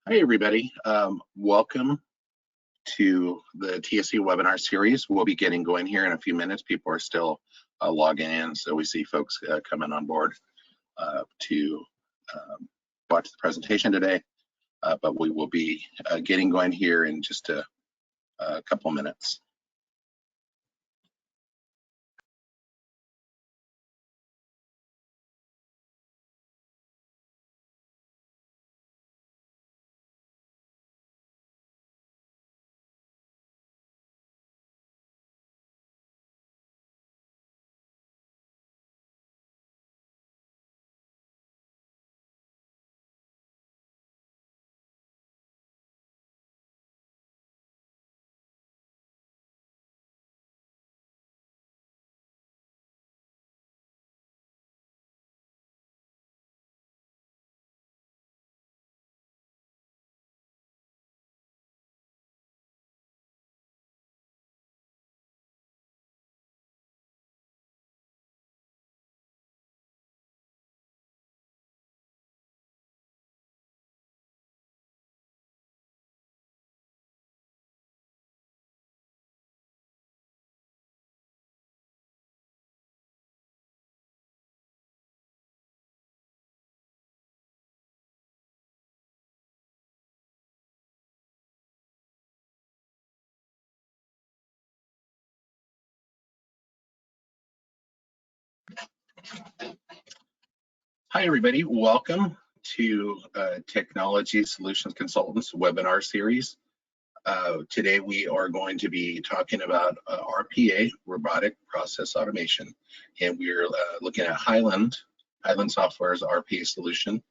Hi, everybody. Welcome to the TSC webinar series. We'll be getting going here in a few minutes. People are still logging in, so we see folks coming on board to watch the presentation today. But we will be getting going here in just a couple minutes. Hi, everybody. Welcome to Technology Solutions Consultants webinar series. Today we are going to be talking about RPA, Robotic Process Automation, and we're looking at Hyland Software's RPA solution.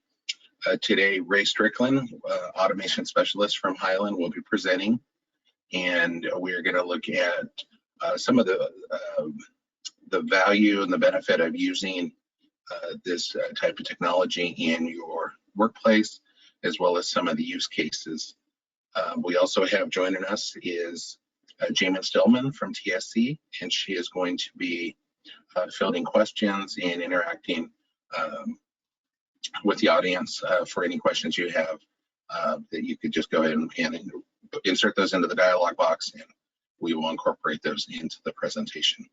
Today, Ray Strickland, automation specialist from Hyland, will be presenting, and we're going to look at some of the value and the benefit of using this type of technology in your workplace, as well as some of the use cases. We also have joining us is Jamin Stillman from TSC, and she is going to be fielding questions and interacting with the audience for any questions you have that you could just go ahead and insert those into the dialog box, and we will incorporate those into the presentation.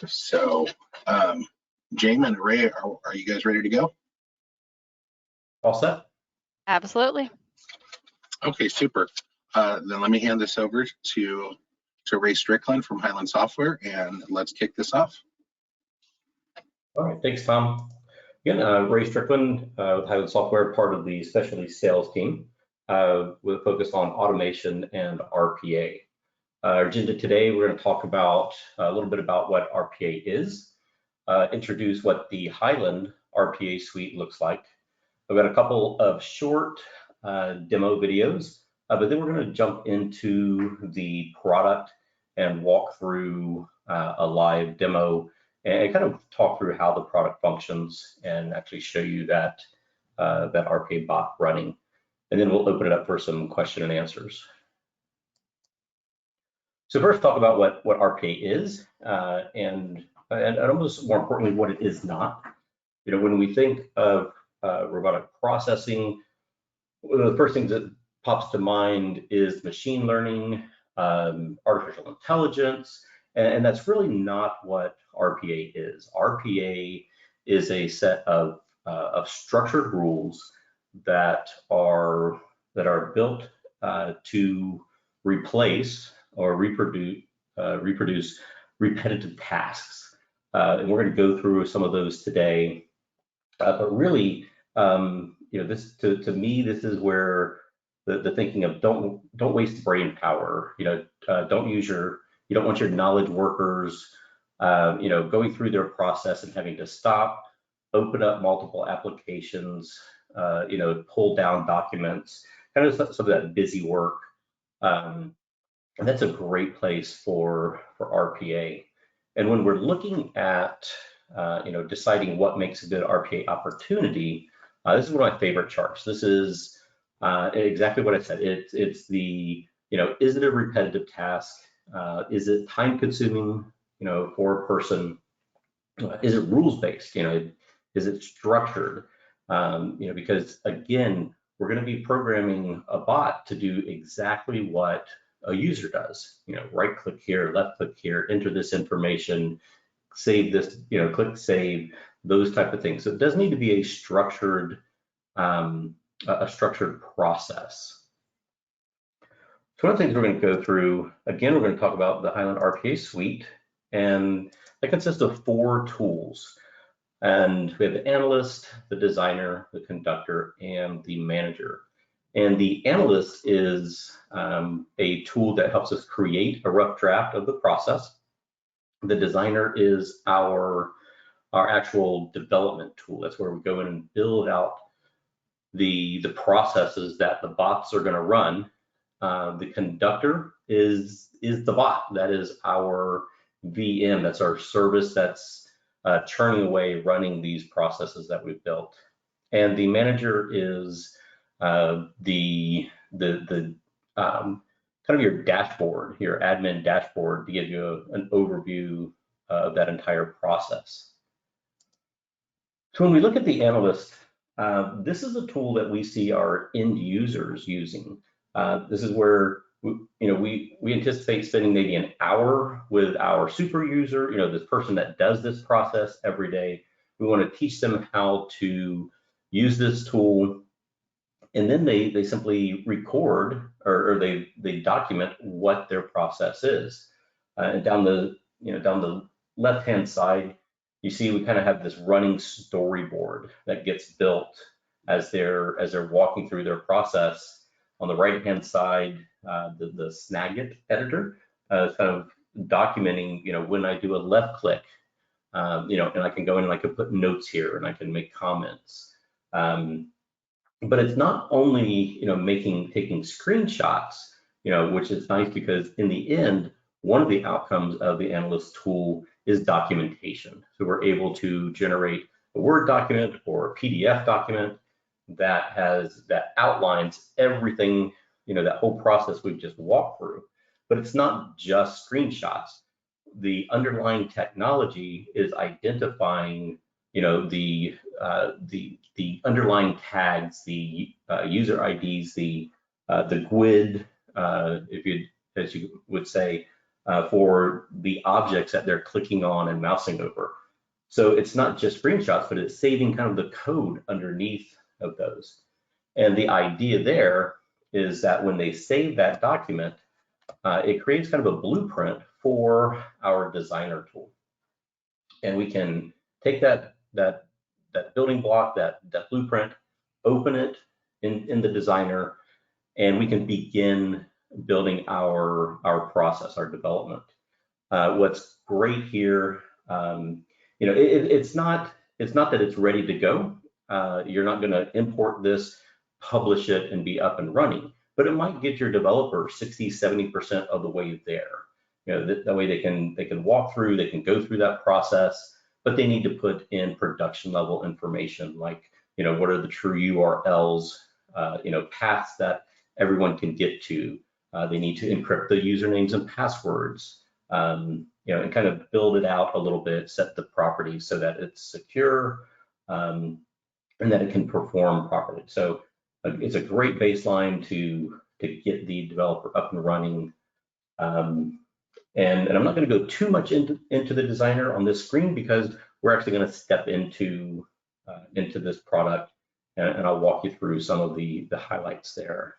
So Jamin and Ray, are you guys ready to go? All set? Absolutely. Okay, super. Then let me hand this over to Ray Strickland from Hyland Software, and let's kick this off. All right, thanks, Tom. Again, Ray Strickland with Hyland Software, part of the specialty sales team with a focus on automation and RPA. Our agenda today, we're going to talk about a little bit about what RPA is, introduce what the Hyland RPA suite looks like. I've got a couple of short demo videos, but then we're going to jump into the product and walk through a live demo and kind of talk through how the product functions and actually show you that that RPA bot running. And then we'll open it up for some question and answers. So first, talk about what RPA is and almost more importantly, what it is not. You know, when we think of robotic processing, one of the first things that pops to mind is machine learning, artificial intelligence, and that's really not what RPA is. RPA is a set of structured rules that are built to replace or reproduce repetitive tasks, and we're going to go through some of those today. But really, you know, this to me, this is where the thinking of don't waste brain power. You know, you don't want your knowledge workers, you know, going through their process and having to stop, open up multiple applications, you know, pull down documents, kind of some of that busy work. And that's a great place for RPA. And when we're looking at, you know, deciding what makes a good RPA opportunity, this is one of my favorite charts. This is exactly what I said. It's the, you know, is it a repetitive task? Is it time consuming, you know, for a person? Is it rules based? You know, is it structured? You know, because again, we're going to be programming a bot to do exactly what a user does. Right click here, left click here, enter this information, save this, click save, those type of things. So it does need to be a structured process. So one of the things we're going to go through, again, we're going to talk about the Hyland RPA suite, and that consists of 4 tools. And we have the analyst, the designer, the conductor, and the manager. And the analyst is a tool that helps us create a rough draft of the process. The designer is our actual development tool. That's where we go in and build out the processes that the bots are going to run. The conductor is the bot. That is our VM. That's our service that's churning away, running these processes that we've built. And the manager is the kind of your dashboard, your admin dashboard, to give you an overview of that entire process. So when we look at the analyst, this is a tool that we see our end users using. This is where we anticipate spending maybe an hour with our super user, this person that does this process every day. We want to teach them how to use this tool, and then they simply record or they document what their process is. And down the left-hand side, you see we kind of have this running storyboard that gets built as they're walking through their process. On the right-hand side, the Snagit editor is kind of documenting, when I do a left click, and I can go in and I can put notes here and I can make comments. But it's not only, taking screenshots, which is nice, because in the end, one of the outcomes of the analyst tool is documentation. So we're able to generate a Word document or a PDF document that outlines everything, that whole process we've just walked through. But it's not just screenshots. The underlying technology is identifying, the underlying tags, the user IDs, the GUID, as you would say, for the objects that they're clicking on and mousing over. So it's not just screenshots, but it's saving kind of the code underneath of those. And the idea there is that when they save that document, it creates kind of a blueprint for our designer tool. And we can take that building block, that blueprint, open it in the designer, and we can begin building our process, our development. What's great here, it's not that it's ready to go. You're not going to import this, publish it, and be up and running, but it might get your developer 60–70% of the way there. That way they can walk through, they can go through that process, but they need to put in production level information, like what are the true URLs, paths that everyone can get to. They need to encrypt the usernames and passwords, and kind of build it out a little bit, set the properties so that it's secure, and that it can perform properly. So it's a great baseline to get the developer up and running. And I'm not going to go too much into the designer on this screen, because we're actually going to step into this product, and I'll walk you through some of the highlights there.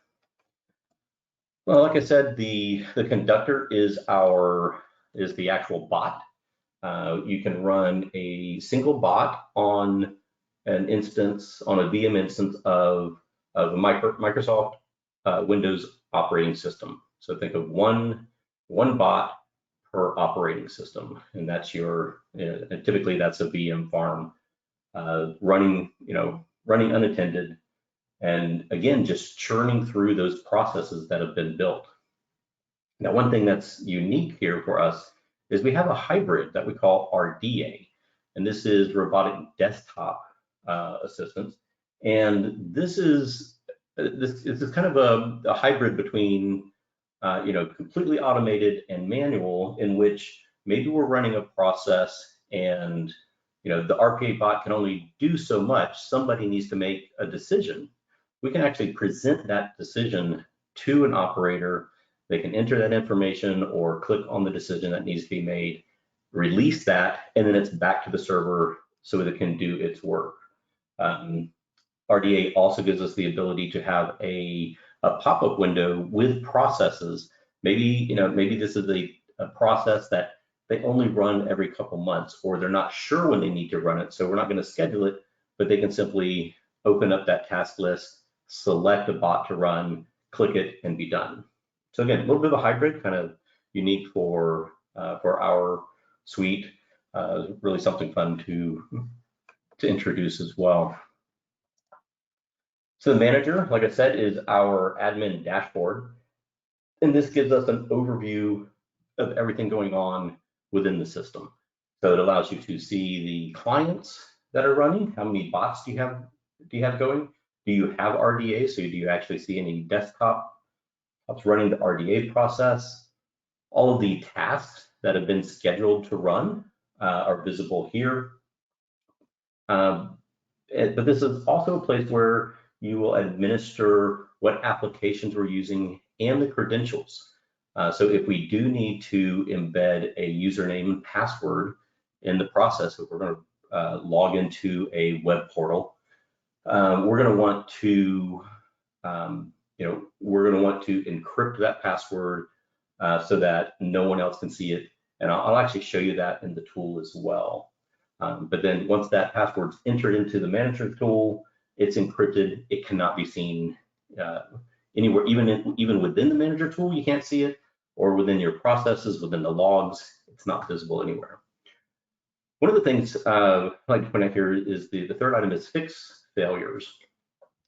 Well, like I said, the conductor is the actual bot. You can run a single bot on an instance, on a VM instance of a Microsoft Windows operating system. So think of one bot per operating system, and that's and typically that's a VM farm running unattended, and again, just churning through those processes that have been built. Now, one thing that's unique here for us is we have a hybrid that we call RDA, and this is robotic desktop assistance, and this is kind of a hybrid between completely automated and manual, in which maybe we're running a process and the RPA bot can only do so much. Somebody needs to make a decision. we can actually present that decision to an operator. They can enter that information or click on the decision that needs to be made, release that, and then it's back to the server so that it can do its work. RDA also gives us the ability to have a pop-up window with processes. Maybe this is a process that they only run every couple months, or they're not sure when they need to run it, so we're not going to schedule it, but they can simply open up that task list, select a bot to run, click it, and be done. So again, a little bit of a hybrid, kind of unique for our suite. Really something fun to introduce as well. So the manager, like I said, is our admin dashboard, and this gives us an overview of everything going on within the system. So it allows you to see the clients that are running. How many bots do you have going? Do you have RDA? So do you actually see any desktops running the RDA process? All of the tasks that have been scheduled to run are visible here. But this is also a place where you will administer what applications we're using and the credentials. So if we do need to embed a username and password in the process, if we're going to log into a web portal, we're going to want to, encrypt that password so that no one else can see it. And I'll actually show you that in the tool as well. But then once that password's entered into the manager tool, it's encrypted. It cannot be seen anywhere, even within the manager tool, you can't see it, or within your processes, within the logs, it's not visible anywhere. One of the things I'd like to point out here is the third item is fix failures.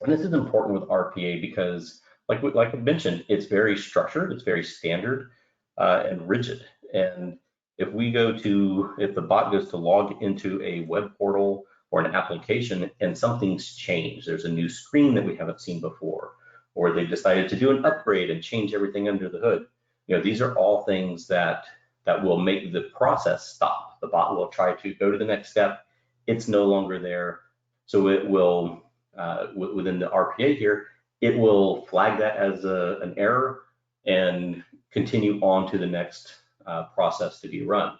And this is important with RPA because, like I mentioned, it's very structured, it's very standard and rigid. And if the bot goes to log into a web portal or an application and something's changed, there's a new screen that we haven't seen before, or they've decided to do an upgrade and change everything under the hood, these are all things that will make the process stop. The bot will try to go to the next step. It's no longer there. So it will, within the RPA here, it will flag that as an error and continue on to the next process to be run.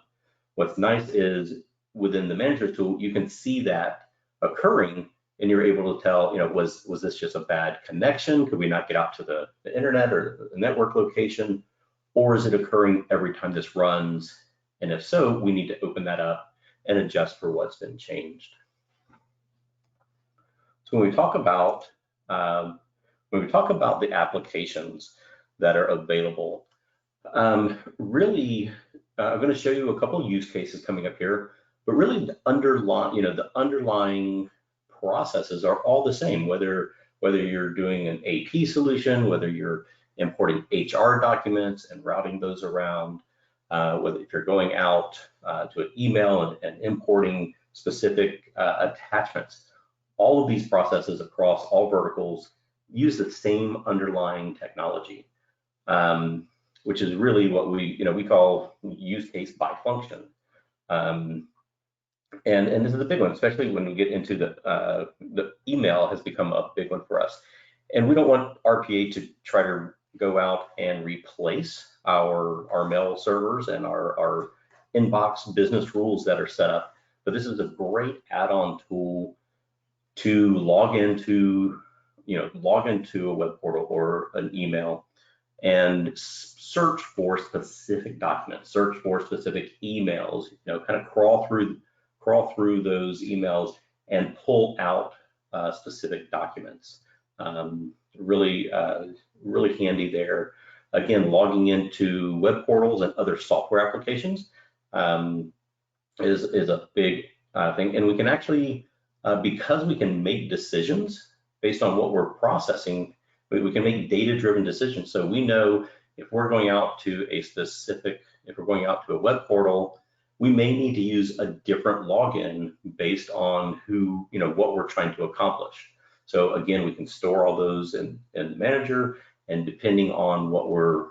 What's nice is within the manager tool, you can see that occurring and you're able to tell, was this just a bad connection? Could we not get out to the internet or the network location? Or is it occurring every time this runs? And if so, we need to open that up and adjust for what's been changed. So when we talk about the applications that are available, really, I'm going to show you a couple of use cases coming up here, but really the underlying processes are all the same, whether you're doing an AP solution, whether you're importing HR documents and routing those around, whether if you're going out to an email and importing specific attachments. All of these processes across all verticals use the same underlying technology, which is really what we call use case by function. And this is a big one, especially when we get into the email has become a big one for us. And we don't want RPA to try to go out and replace our mail servers and our inbox business rules that are set up. But this is a great add-on tool to log into a web portal or an email and search for specific documents, search for specific emails, kind of crawl through those emails and pull out specific documents. Really handy there. Again, logging into web portals and other software applications is a big thing. And we can actually, because we can make decisions based on what we're processing, we can make data-driven decisions. So we know if we're going out to a web portal, we may need to use a different login based on what we're trying to accomplish. So again, we can store all those in the manager, and depending on what where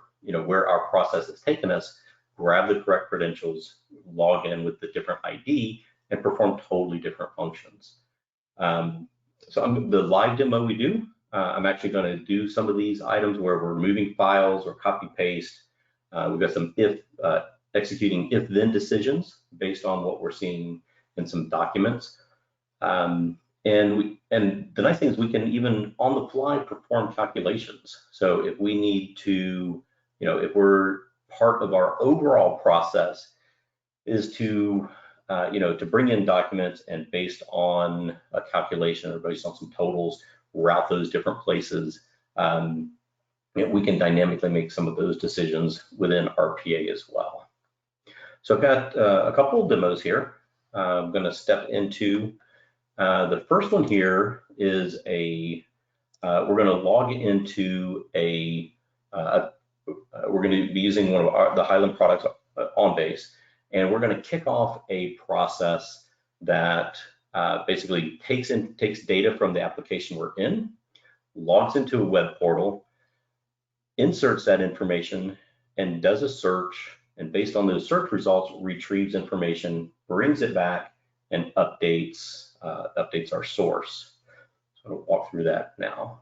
our process has taken us, grab the correct credentials, log in with the different ID, and perform totally different functions. So the live demo we do, I'm actually going to do some of these items where we're moving files or copy paste. We've got some executing if-then decisions based on what we're seeing in some documents. And the nice thing is we can even on the fly perform calculations. So if we need to, if we're part of our overall process is to, to bring in documents and based on a calculation or based on some totals, route those different places. We can dynamically make some of those decisions within RPA as well. So I've got a couple of demos here. I'm going to step into the first one here is we're going to log into we're going to be using one of the Hyland products OnBase, and we're going to kick off a process that basically takes data from the application we're in, logs into a web portal, inserts that information, and does a search, and based on those search results, retrieves information, brings it back, and updates our source. So I'll walk through that now.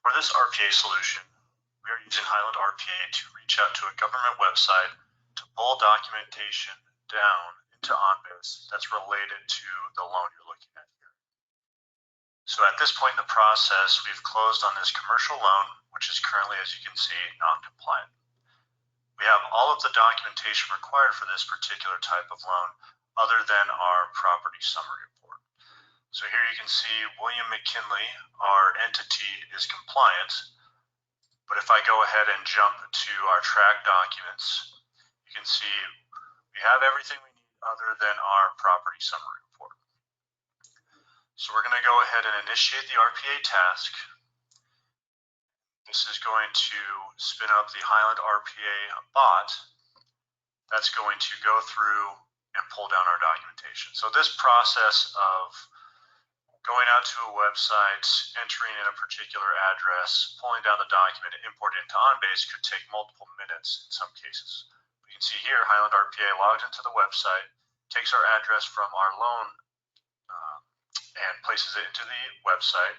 For this RPA solution, we are using Hyland RPA to reach out to a government website to pull documentation down into OnBase that's related to the loan you're looking at here. So at this point in the process, we've closed on this commercial loan, which is currently, as you can see, non-compliant. We have all of the documentation required for this particular type of loan other than our property summary report. So here you can see William McKinley, our entity, is compliant. But if I go ahead and jump to our track documents, you can see we have everything we need other than our property summary report. So we're going to go ahead and initiate the RPA task. This is going to spin up the Hyland RPA bot that's going to go through and pull down our documentation. So this process of going out to a website, entering in a particular address, pulling down the document, and importing it into OnBase could take multiple minutes in some cases. You can see here, Hyland RPA logged into the website, takes our address from our loan and places it into the website,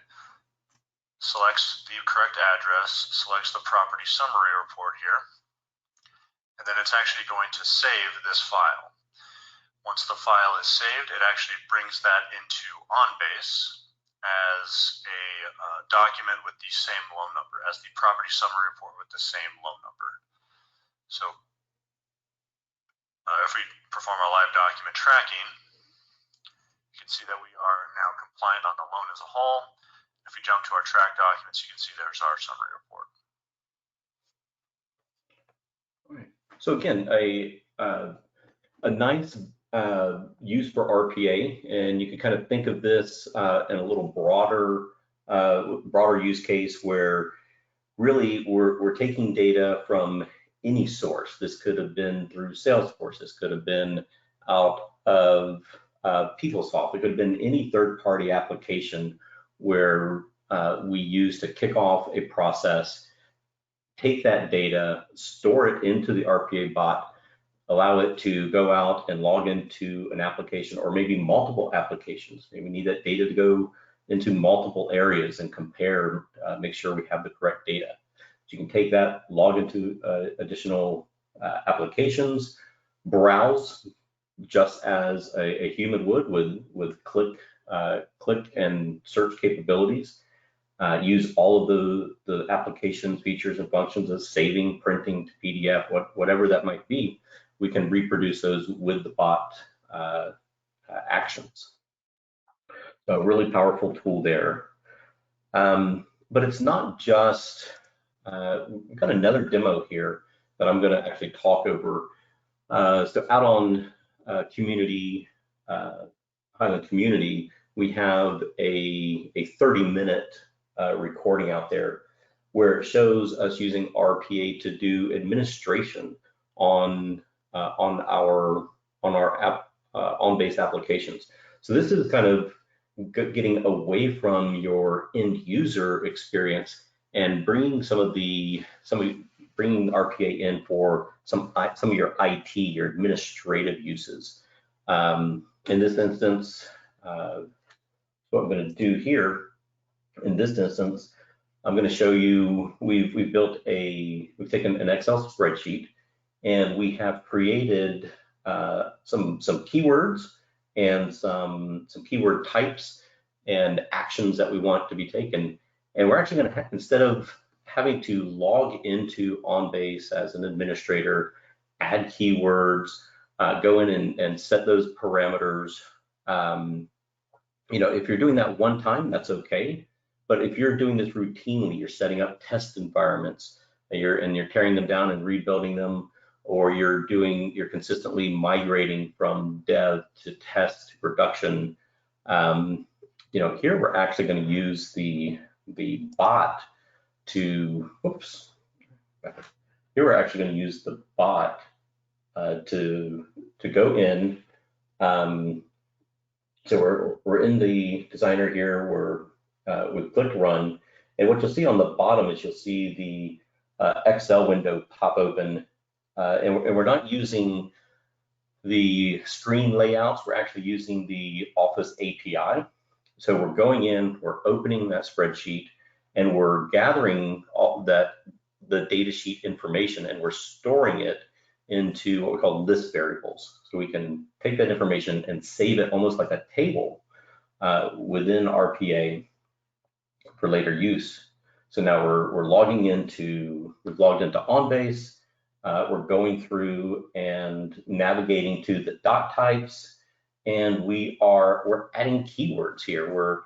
selects the correct address, selects the property summary report here, and then it's actually going to save this file. Once the file is saved, it actually brings that into OnBase as a document with the same loan number, as the property summary report with the same loan number. So if we perform our live document tracking, you can see that we are now compliant on the loan as a whole. If we jump to our track documents, you can see there's our summary report. All right. So again, a nice use for RPA, and you can kind of think of this in a little broader use case where really we're taking data from any source. This could have been through Salesforce. This could have been out of PeopleSoft. It could have been any third-party application where we use to kick off a process, take that data, store it into the RPA bot, allow it to go out and log into an application or maybe multiple applications. Maybe we need that data to go into multiple areas and compare, make sure we have the correct data. So you can take that, log into additional applications, browse just as a human would with click and search capabilities. Use all of the applications, features, and functions as saving, printing to PDF, whatever that might be. We can reproduce those with the bot actions. So a really powerful tool there. But it's not just, we've got another demo here that I'm gonna actually talk over. So out on community, Hyland community, we have a 30-minute recording out there where it shows us using RPA to do administration on our OnBase applications. So this is kind of getting away from your end user experience and bringing some of bringing RPA in for some of your IT, your administrative uses. In this instance, what I'm going to do here in this instance, I'm going to show you we've taken an Excel spreadsheet and we have created some keywords and some keyword types and actions that we want to be taken. And we're actually going to, instead of having to log into OnBase as an administrator, add keywords, go in and set those parameters. You know, if you're doing that one time, that's okay. But if you're doing this routinely, you're setting up test environments, and you're tearing them down and rebuilding them, or you're consistently migrating from dev to test to production. You know, here we're actually going to use the bot to, whoops. Here we're actually going to use the bot to go in. So we're in the designer here. We've clicked run, and what you'll see on the bottom is you'll see the Excel window pop open, and we're not using the screen layouts. We're actually using the Office API. So we're going in, we're opening that spreadsheet, and we're gathering all the data sheet information, and we're storing it into what we call list variables. So we can take that information and save it almost like a table within RPA for later use. So now we're logging into, we've logged into OnBase. We're going through and navigating to the dot types, and we're adding keywords here. We're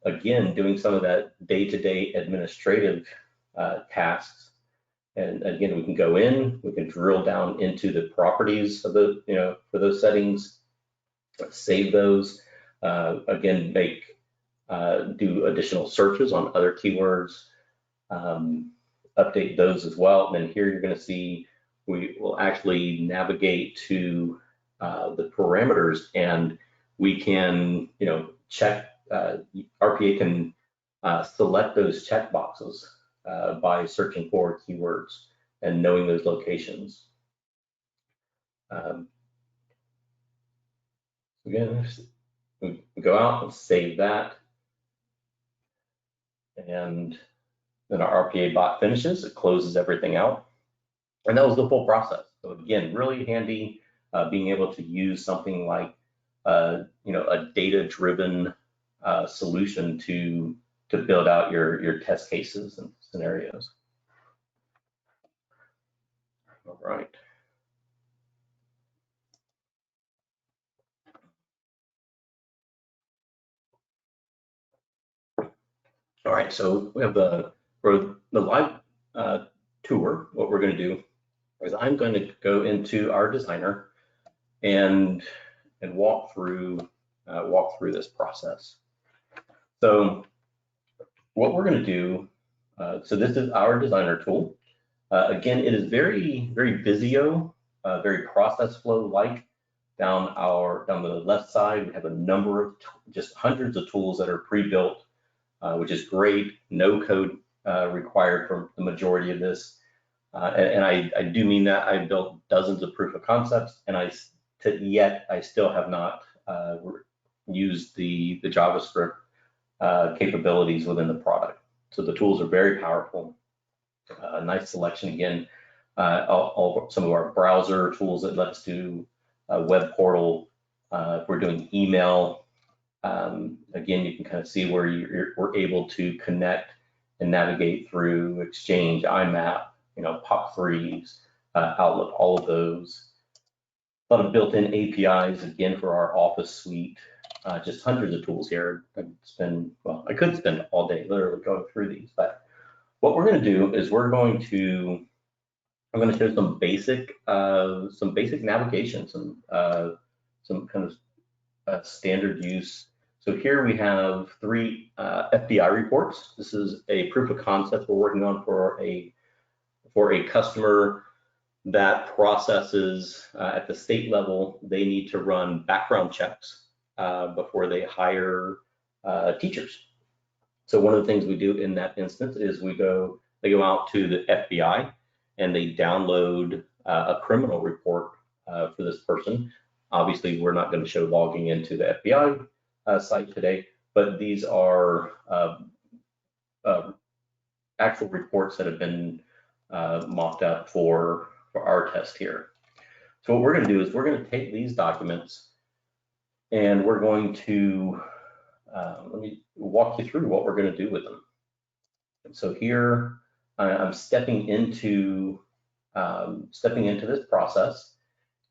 again doing some of that day-to-day administrative tasks. And again, we can go in, we can drill down into the properties of the, you know, for those settings, save those. Again, do additional searches on other keywords, update those as well. And then here you're going to see we will actually navigate to the parameters, and we can, you know, check. RPA can select those check boxes by searching for keywords and knowing those locations. Again, we go out and save that, and then our RPA bot finishes. It closes everything out, and that was the full process. So again, really handy being able to use something like you know, a data-driven solution to build out your test cases and scenarios. All right. All right, so we have for the live tour. What we're going to do is I'm going to go into our designer and walk through this process. So what we're going to do, so this is our designer tool. Again, it is very Visio, very process flow like. Down the left side, we have a number of just hundreds of tools that are pre-built, which is great. No code required for the majority of this. And I do mean that. I've built dozens of proof of concepts, and I still have not used the JavaScript capabilities within the product. So the tools are very powerful. Nice selection again. Some of our browser tools that let us do web portal. If we're doing email, again, you can kind of see where we're able to connect and navigate through Exchange, IMAP, you know, POP3s, Outlook, all of those. A lot of built-in APIs, again, for our Office suite. Just hundreds of tools here. I could spend all day literally going through these, but what we're going to do is I'm going to show some basic navigation, some kind of standard use. So here we have 3 FBI reports. This is a proof of concept we're working on for a customer that processes at the state level. They need to run background checks before they hire teachers. So one of the things we do in that instance is we go they go out to the FBI and they download a criminal report for this person. Obviously, we're not going to show logging into the FBI site today, but these are actual reports that have been mocked up for our test here. So what we're going to do is we're going to take these documents and we're going to, let me walk you through what we're going to do with them. And so here I'm stepping into this process.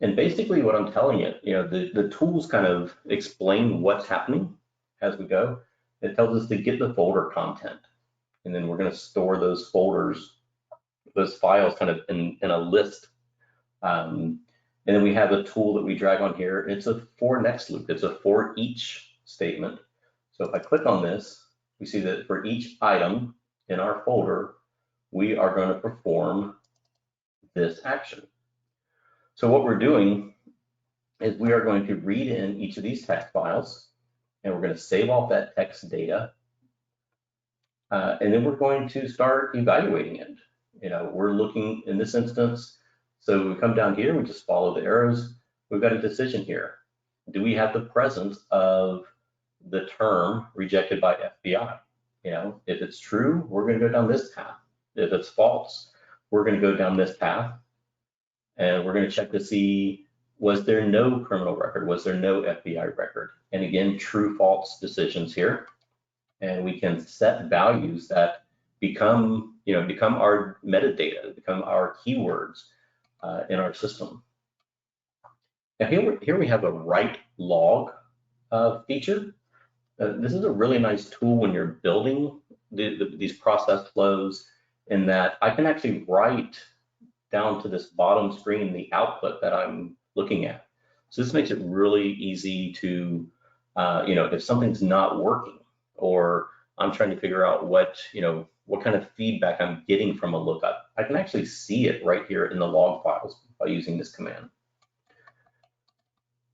And basically what I'm telling it, the tools kind of explain what's happening as we go. It tells us to get the folder content. And then we're going to store those folders, those files kind of in a list. And then we have a tool that we drag on here. It's a for next loop. It's a for each statement. So if I click on this, we see that for each item in our folder, we are going to perform this action. So what we're doing is we are going to read in each of these text files, and we're going to save off that text data. And then we're going to start evaluating it. We're looking in this instance. So we come down here, we just follow the arrows. We've got a decision here. Do we have the presence of the term rejected by FBI? If it's true, we're going to go down this path. If it's false, we're going to go down this path. And we're going to check to see, was there no criminal record? Was there no FBI record? And again, true, false decisions here. And we can set values that become our metadata, become our keywords in our system. Now here we have a write log feature. This is a really nice tool when you're building these process flows, in that I can actually write down to this bottom screen the output that I'm looking at. So this makes it really easy to, if something's not working, or I'm trying to figure out what kind of feedback I'm getting from a lookup, I can actually see it right here in the log files by using this command.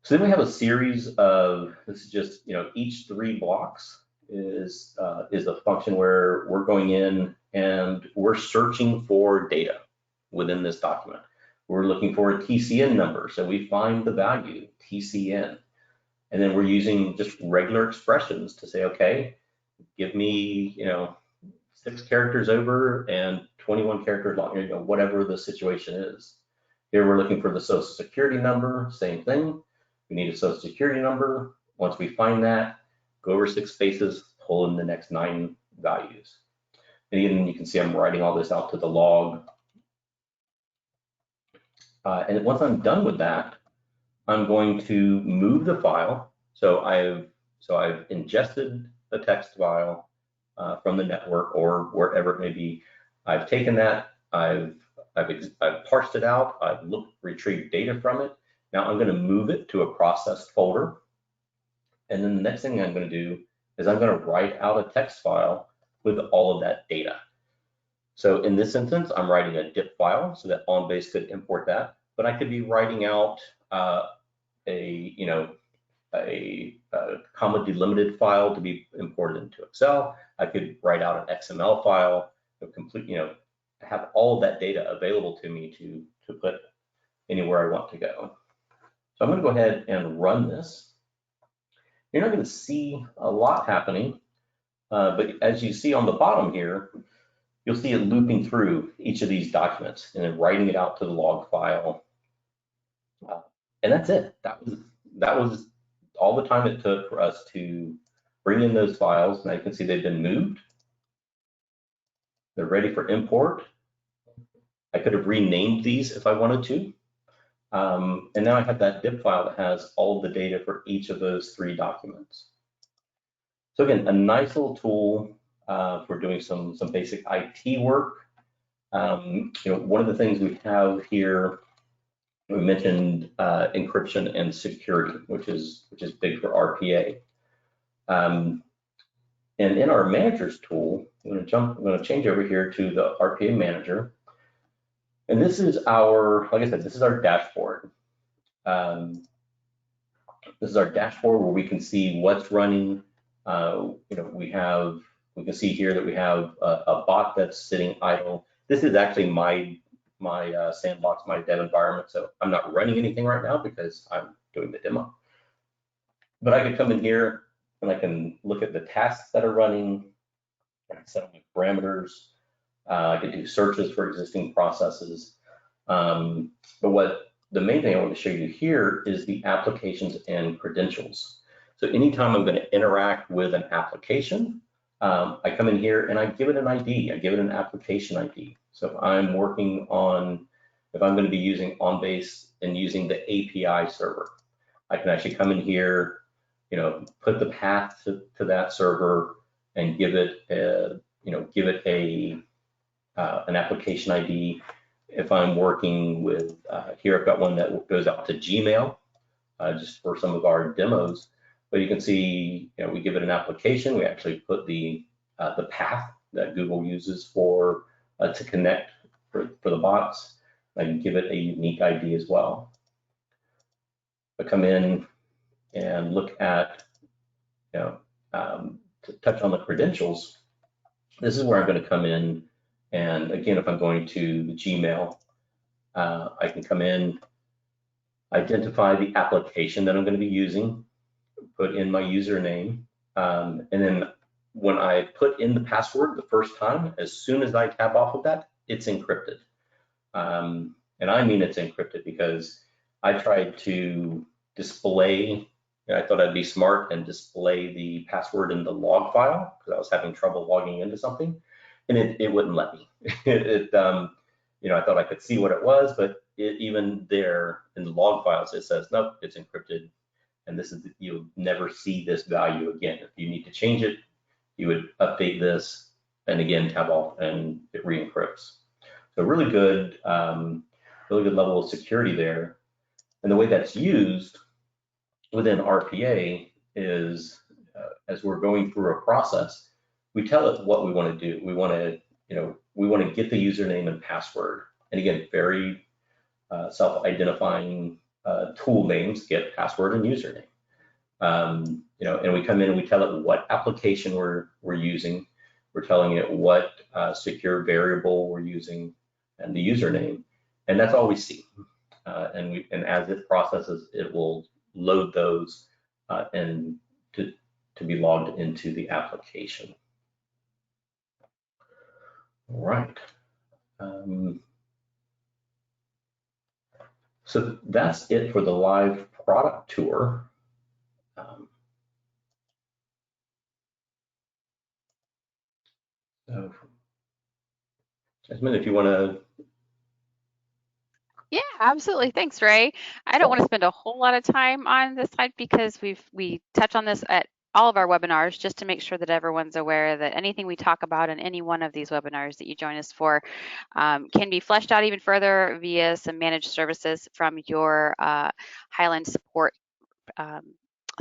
So then we have a series of, this is just, each 3 blocks is a function where we're going in and we're searching for data within this document. We're looking for a TCN number, so we find the value, TCN. And then we're using just regular expressions to say, okay, give me, 6 characters over and 21 characters long, whatever the situation is. Here we're looking for the social security number, same thing. We need a social security number. Once we find that, go over 6 spaces, pull in the next 9 values. And again, you can see I'm writing all this out to the log. And once I'm done with that, I'm going to move the file. So I've ingested the text file from the network or wherever it may be. I've taken that, I've parsed it out, I've retrieved data from it. Now I'm going to move it to a processed folder. And then the next thing I'm going to do is I'm going to write out a text file with all of that data. So in this instance, I'm writing a DIP file so that OnBase could import that, but I could be writing out a comma delimited file to be imported into Excel. I could write out an XML file, have all of that data available to me to put anywhere I want to go. So I'm going to go ahead and run this. You're not going to see a lot happening, but as you see on the bottom here, you'll see it looping through each of these documents and then writing it out to the log file. And that's it. That was all the time it took for us to bring in those files. Now you can see they've been moved. They're ready for import. I could have renamed these if I wanted to. And now I have that DIP file that has all of the data for each of those 3 documents. So again, a nice little tool for doing some basic IT work. One of the things we have here, we mentioned encryption and security, which is big for RPA. And in our managers tool, I'm going to change over here to the RPA manager. And this is our, like I said, this is our dashboard. This is our dashboard where we can see what's running. We have We can see here that we have a bot that's sitting idle. This is actually my sandbox, my dev environment. So I'm not running anything right now because I'm doing the demo. But I could come in here and I can look at the tasks that are running. I can set up my parameters. I can do searches for existing processes. But what the main thing I want to show you here is the applications and credentials. So anytime I'm going to interact with an application, I come in here and I give it an ID. I give it an application ID. So if I'm working on, if I'm going to be using OnBase and using the API server, I can actually come in here, you know, put the path to that server and give it a, you know, give it a an application ID. If I'm working with, here I've got one that goes out to Gmail, just for some of our demos. But you can see, you know, we give it an application. We actually put the path that Google uses for to connect for the bots. I can give it a unique ID as well. I come in and look at, you know, to touch on the credentials. This is where I'm going to come in. And again, if I'm going to the Gmail, I can come in, identify the application that I'm going to be using, put in my username, and then when I put in the password the first time, as soon as I tab off of that, it's encrypted. And I mean it's encrypted because I tried to display, I thought I'd be smart and display the password in the log file because I was having trouble logging into something, and it wouldn't let me. You know, I thought I could see what it was, but even there in the log files, it says, nope, it's encrypted. And this is, you'll never see this value again. If you need to change it, you would update this and again, tab off and it re-encrypts. So really good level of security there. And the way that's used within RPA is, as we're going through a process, we tell it what we want to do. We want to, you know, we want to get the username and password. And again, very self-identifying tool names, get password and username. You know, and we come in and we tell it what application we're using. We're telling it what secure variable we're using and the username, and that's all we see. And as it processes, it will load those and to be logged into the application. All right. So that's it for the live product tour. So, Jasmine, if you want to. Yeah, absolutely. Thanks, Ray. I don't want to spend a whole lot of time on this slide because we touch on this at all of our webinars just to make sure that everyone's aware that anything we talk about in any one of these webinars that you join us for can be fleshed out even further via some managed services from your Highland support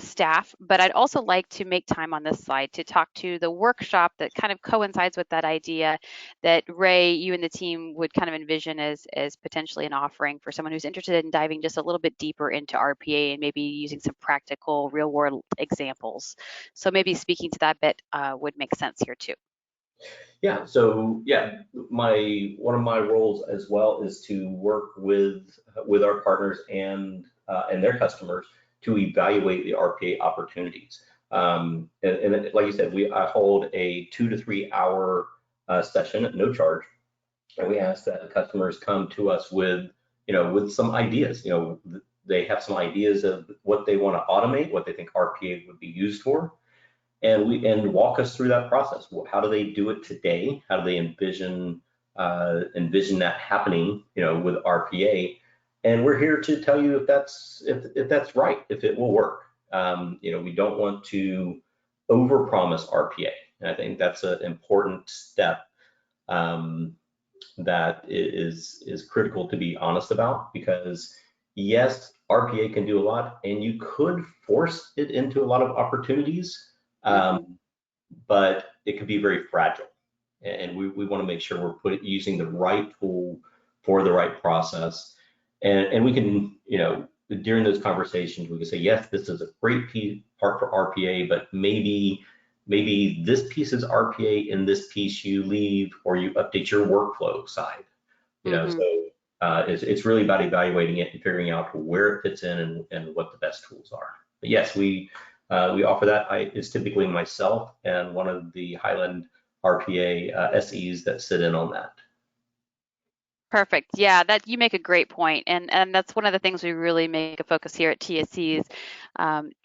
staff. But I'd also like to make time on this slide to talk to the workshop that kind of coincides with that idea that Ray, you and the team would kind of envision as potentially an offering for someone who's interested in diving just a little bit deeper into RPA and maybe using some practical real world examples. So maybe speaking to that bit would make sense here too. Yeah, so yeah, one of my roles as well is to work with our partners and their customers to evaluate the RPA opportunities. And like you said, I hold a 2 to 3 hour session at no charge, and we ask that the customers come to us with, you know, with some ideas. You know, they have some ideas of what they want to automate, what they think RPA would be used for, and walk us through that process. How do they do it today? How do they envision that happening, you know, with RPA? And we're here to tell you if that's right, if it will work. You know, we don't want to overpromise RPA, and I think that's an important step that is critical to be honest about, because yes, RPA can do a lot, and you could force it into a lot of opportunities, but it could be very fragile. And we want to make sure we're using the right tool for the right process. And we can, you know, during those conversations, we can say, yes, this is a great part for RPA, but maybe maybe this piece is RPA, in this piece you leave or you update your workflow side. You know, so it's really about evaluating it and figuring out where it fits in and what the best tools are. But yes, we offer that. It's typically myself and one of the Highland RPA SEs that sit in on that. Perfect. Yeah, that you make a great point, and that's one of the things we really make a focus here at TSC is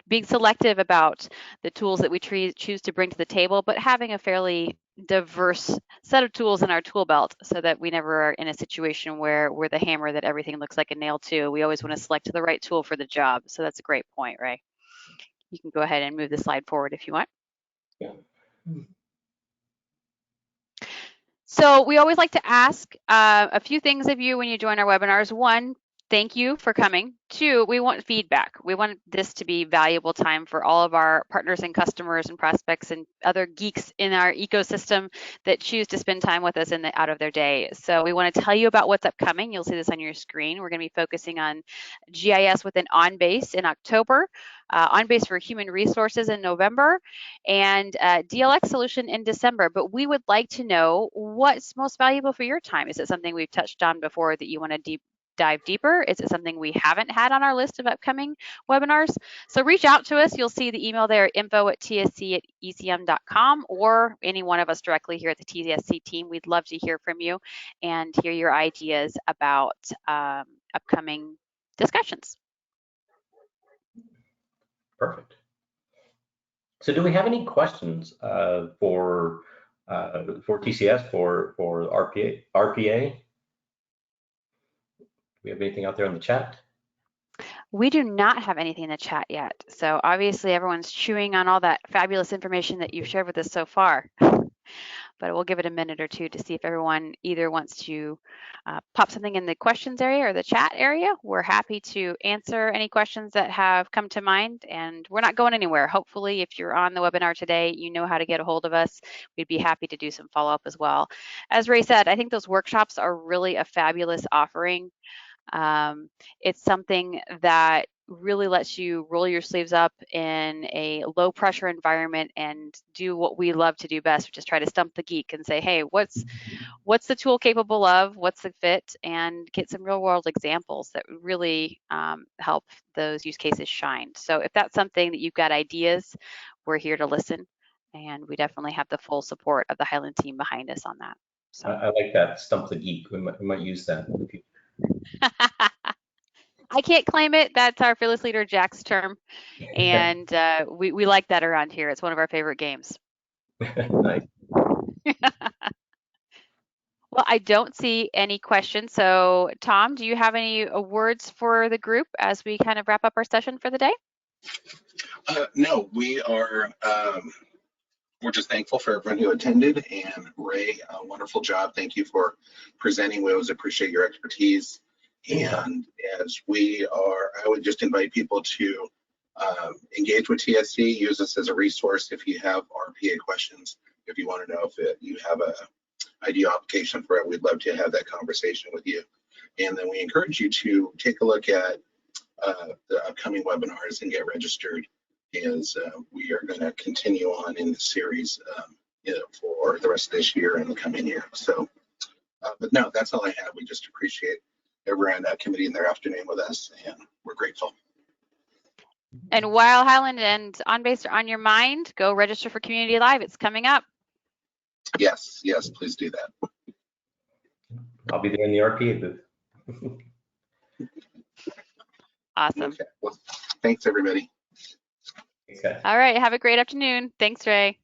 being selective about the tools that we choose to bring to the table, but having a fairly diverse set of tools in our tool belt so that we never are in a situation where we're the hammer that everything looks like a nail to. We always want to select the right tool for the job. So that's a great point, Ray. You can go ahead and move the slide forward if you want. Yeah. So we always like to ask a few things of you when you join our webinars. One, thank you for coming. Two, we want feedback. We want this to be valuable time for all of our partners and customers and prospects and other geeks in our ecosystem that choose to spend time with us out of their day. So we want to tell you about what's upcoming. You'll see this on your screen. We're going to be focusing on GIS within OnBase in October, OnBase for Human Resources in November, and DLX solution in December. But we would like to know what's most valuable for your time. Is it something we've touched on before that you want to dive deeper? Is it something we haven't had on our list of upcoming webinars? So reach out to us. You'll see the email there, info@tsc@ecm.com, or any one of us directly here at the TSC team. We'd love to hear from you and hear your ideas about upcoming discussions. Perfect. So do we have any questions for TCS, for RPA? Do we have anything out there in the chat? We do not have anything in the chat yet. So obviously everyone's chewing on all that fabulous information that you've shared with us so far. But we'll give it a minute or two to see if everyone either wants to pop something in the questions area or the chat area. We're happy to answer any questions that have come to mind, and we're not going anywhere. Hopefully, if you're on the webinar today, you know how to get a hold of us. We'd be happy to do some follow-up as well. As Ray said, I think those workshops are really a fabulous offering. It's something that really lets you roll your sleeves up in a low pressure environment and do what we love to do best, which is try to stump the geek and say, hey, what's the tool capable of, what's the fit, and get some real world examples that really help those use cases shine. So if that's something that you've got ideas, we're here to listen, and we definitely have the full support of the Highland team behind us on that. So I like that, stump the geek. We might use that in the future. I can't claim it. That's our fearless leader Jack's term, and we like that around here. It's one of our favorite games. Nice. Well, I don't see any questions. So Tom, do you have any words for the group as we kind of wrap up our session for the day? No, we are. We're just thankful for everyone who attended, and Ray, a wonderful job. Thank you for presenting. We always appreciate your expertise. And as we are, I would just invite people to engage with TSC, use us as a resource if you have RPA questions. If you want to know if you have a ideal application for it, we'd love to have that conversation with you. And then we encourage you to take a look at the upcoming webinars and get registered, as we are going to continue on in the series for the rest of this year and the coming year. So, but no, that's all I have. We just appreciate everyone committing their afternoon with us, and we're grateful. And while Highland and OnBase are on your mind, go register for Community Live. It's coming up. Yes, yes, please do that. I'll be there in the RPA booth. Awesome. Okay. Well, thanks, everybody. Okay. All right. Have a great afternoon. Thanks, Ray.